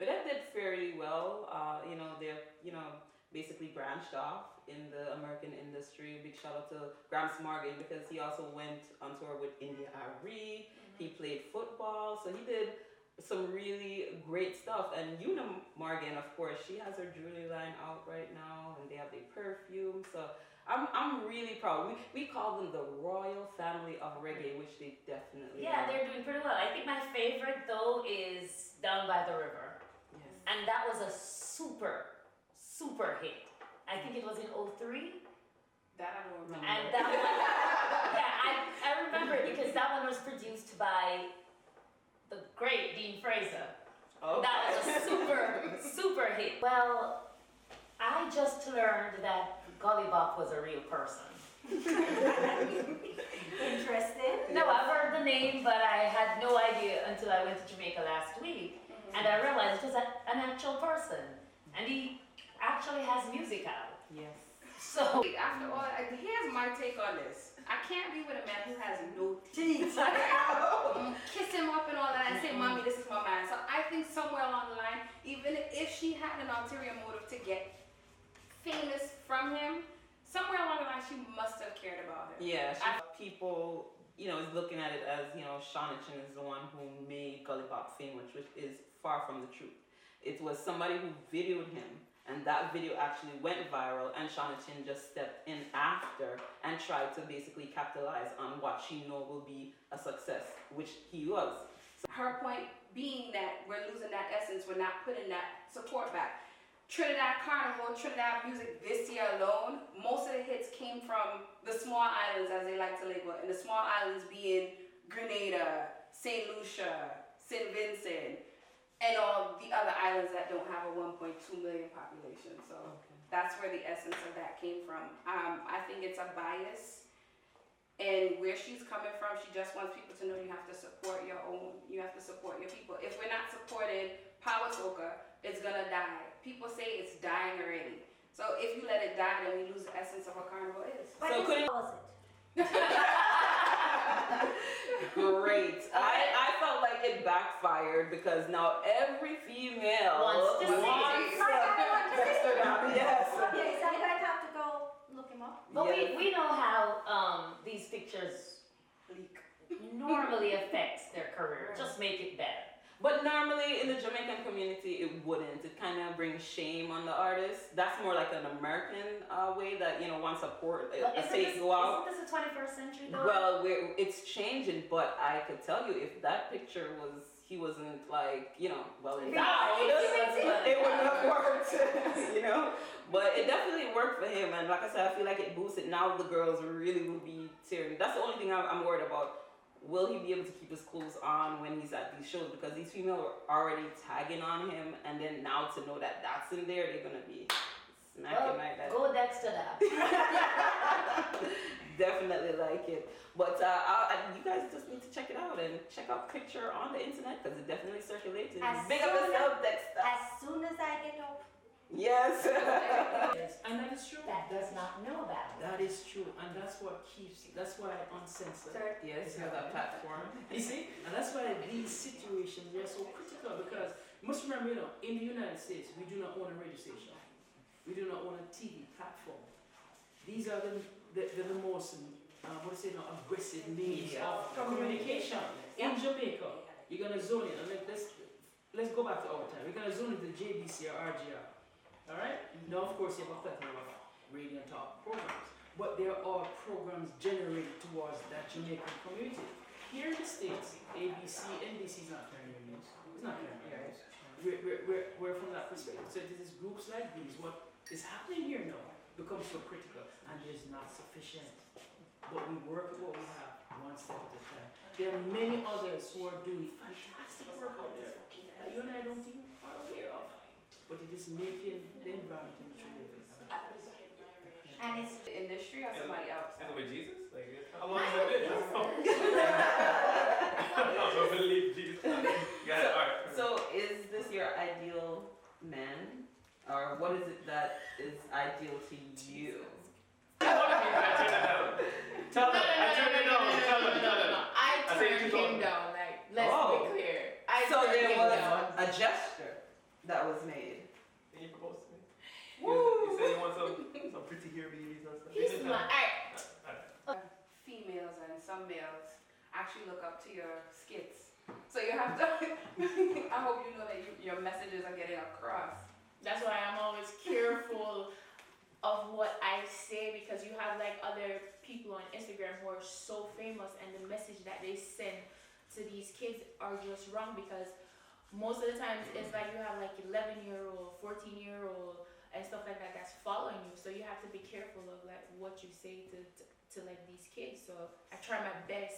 But that did fairly well. They're, basically branched off in the American industry. Big shout out to Gramps Morgan because he also went on tour with India Arie. He played football, so he did some really great stuff. And Una Morgan, of course, she has her jewelry line out right now, and they have their perfume. So I'm really proud. We call them the royal family of reggae, which they definitely are. They're doing pretty well. I think my favorite though is Down by the River. Yes. And that was a super hit. I think it was in 03. That I don't remember. And that one, I remember it because that one was produced by the great Dean Fraser. Okay. That was a super hit. Well, I just learned that Gully Bop was a real person. Interesting. No, I've heard the name, but I had no idea until I went to Jamaica last week. And I realized it was an actual person. And he actually has music out. Yes. So, After all, here's my take on this. I can't be with a man who has no teeth. Kiss him up and all that and say, "Mommy, this is my man." So I think somewhere along the line, even if she had an ulterior motive to get famous from him, somewhere along the line she must have cared about him. Yeah, people, is looking at it as, Shonachin is the one who made Gully Bop famous, which is far from the truth. It was somebody who videoed him, and that video actually went viral, and Shonachin just stepped in after and tried to basically capitalize on what she know will be a success, which he was. Her point being that we're losing that essence, we're not putting that support back. Trinidad Carnival, Trinidad music this year alone, most of the hits came from the small islands, as they like to label it, and the small islands being Grenada, St. Lucia, St. Vincent, and all the other islands that don't have a 1.2 million population. So that's where the essence of that came from. I think it's a bias, and where she's coming from, she just wants people to know you have to support your own, you have to support your people. If we're not supporting Power Soca, it's gonna die. People say it's dying already. So if you let it die, then we lose the essence of what Carnival is. But So how was it? Great. I felt like it backfired because now every female Wants to see it. Yes. Okay, so I'm going to have to go look him up. but Yes. we know how these pictures normally affects their career. Just make it better. But normally in the Jamaican community, it wouldn't. It kind of brings shame on the artist. That's more like an American way that, once a state go out. Isn't this the 21st century though? Well, it's changing, but I could tell you if that picture he wasn't like, well endowed, it wouldn't have worked, But it definitely worked for him, and like I said, I feel like it boosted. Now the girls really will be tearing. That's the only thing I'm worried about. Will he be able to keep his clothes on when he's at these shows? Because these females are already tagging on him, and then now to know that that's in there, they're gonna be smacking like that. Go Dexter that. Definitely like it. But you guys just need to check it out and check out the picture on the internet because it definitely circulates. Big up yourself, Dexter. As soon as I get up. Yes. Yes, and that is true. That does not know about it. That is true, and that's why Uncensored Yes, you have that platform. You see, and that's why these situations are so critical because you must remember, in the United States, we do not own a radio station, we do not own a TV platform. These are the most, aggressive means of communication. In Jamaica, you're gonna zone in, and let's go back to our time. We're gonna zone into JBC or RGR. All right. Now, of course, you have a plethora of radio and talk programs, but there are programs generated towards that Jamaican community. Here in the States, ABC, NBC is not carrying your news. It's not carrying your news. We're from that perspective. So it is groups like these. What is happening here now becomes so critical, and it is not sufficient. But we work with what we have, one step at a time. There are many others who are doing fantastic work out there that you and I don't even are aware of. But it is making the environment in which we live. And it's The industry or somebody else? And with Jesus? How long has it been? I don't believe Jesus. Alright. So is this your ideal man? Or what is it that is ideal to you? I turned it down. Tell them. I turned it down. I turned him down. Let's be clear. So there was a gesture. that was made. And you proposed to me. You said you want some pretty hair babies and stuff. He's my Females and some males actually look up to your skits. So you have to, I hope you know that your messages are getting across. That's why I'm always careful of what I say, because you have like other people on Instagram who are so famous, and the message that they send to these kids are just wrong, because most of the times it's like you have like 11-year-old, 14-year-old and stuff like that that's following you. So you have to be careful of like what you say to like these kids. So I try my best